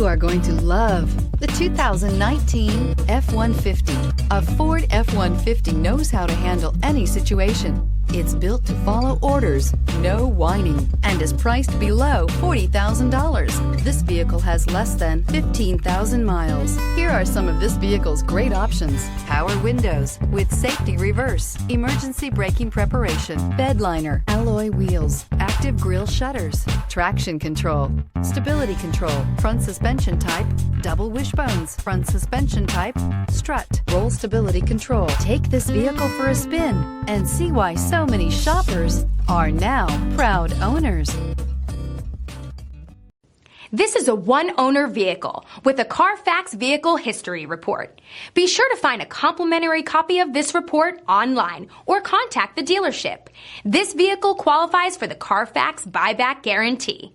You are going to love the 2019 F-150. A Ford F-150 knows how to handle any situation. It's built to follow orders, no whining, and is priced below $40,000. This vehicle has less than 15,000 miles. Here are some of this vehicle's great options: power windows with safety reverse, emergency braking preparation, bed liner, alloy wheels, active grille shutters, traction control, stability control, front suspension type, double wishbones, front suspension type, strut, roll stability control. Take this vehicle for a spin and see why so many shoppers are now proud owners. This is a one-owner vehicle with a Carfax Vehicle History Report. Be sure to find a complimentary copy of this report online or contact the dealership. This vehicle qualifies for the Carfax Buyback Guarantee.